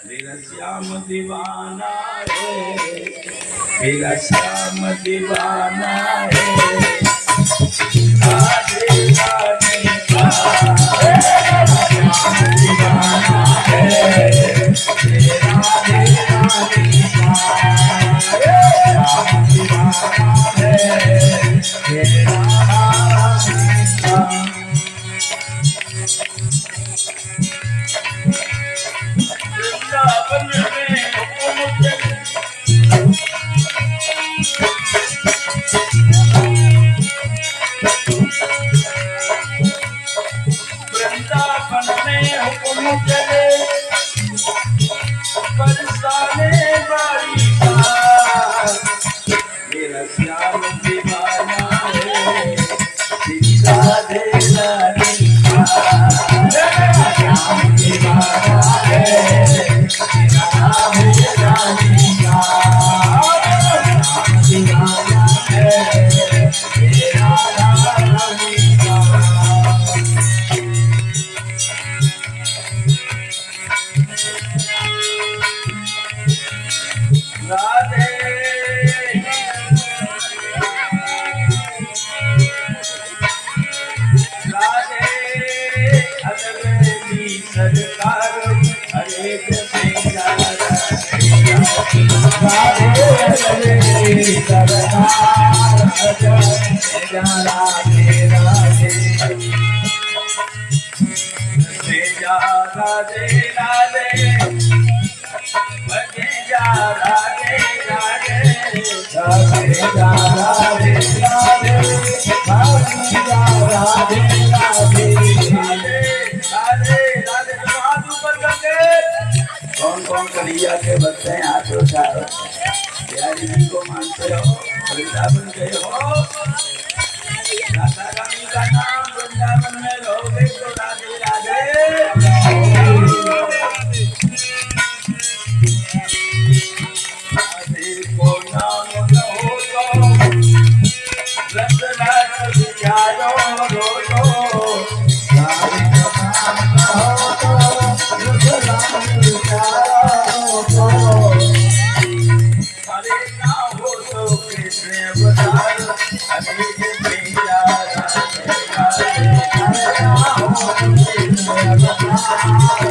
मेरा श्याम दीवाना है, मेरा श्याम दीवाना है, राधे राधे का श्याम दीवाना है, राधे राधे का श्याम दीवाना है, मेरा वृंदावन में हुक्म चले बरसाने बारी का मेरा श्याम दीवाना है, राधे राधे का श्याम दीवाना है, राधे राधे का श्याम दीवाना है, राधा रानी का राधे राधे अलवेली सरकार हरेक से राधे अलवेली सरकार राधे राधे राधे राधे बजे जा राधे राधे राधे जा राधे राधे बजे जा राधे राधे राधे राधे राधे हाथ ऊपर करके कौन कौन कलिया के बच्चे हैं हाथ उठाओ, प्यारी जी को मानते हो, वृंदावन के हो, राधा रानी का नाम वृंदावन में लोगे तो राधे राधे को नाम लो रसना जायो रो राधे का नाम लो रसना जायो हरे ना हो तो कृष्ण अवतार हरे के प्रिया राधे राधे हरे ना हो तो कृष्ण अवतार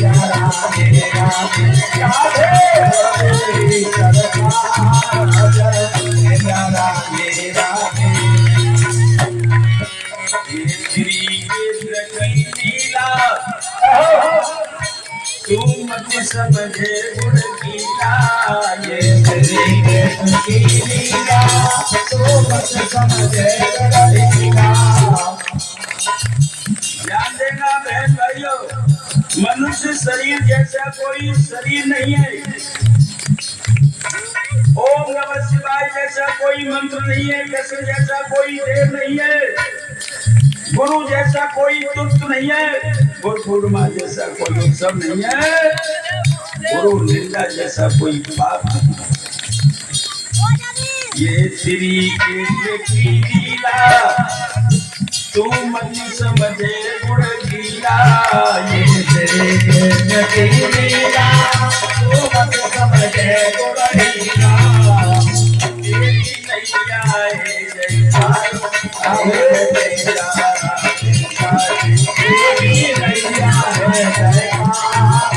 राधे राधे राधे समझे गुण गीला ये श्री कृष्ण की लीला, तो मत समझे गुण गीला। ध्यान देना बहन भाइयों, मनुष्य शरीर जैसा कोई शरीर नहीं है, ओम नमः शिवाय जैसा कोई मंत्र नहीं है, कृष्ण जैसा कोई देव नहीं है, गुरु जैसा कोई तुष्ट नहीं है, गुरुमा जैसा कोई उत्सव नहीं है, गुरु निंदा जैसा कोई पाप नहीं है। ये श्री कृष्ण की लीला तू मत समझे गुण गीला, ये श्री कृष्ण की लीला तू मत समझे गुण गीला। तेरी नैया है जयकार तेरी नैया है जयकार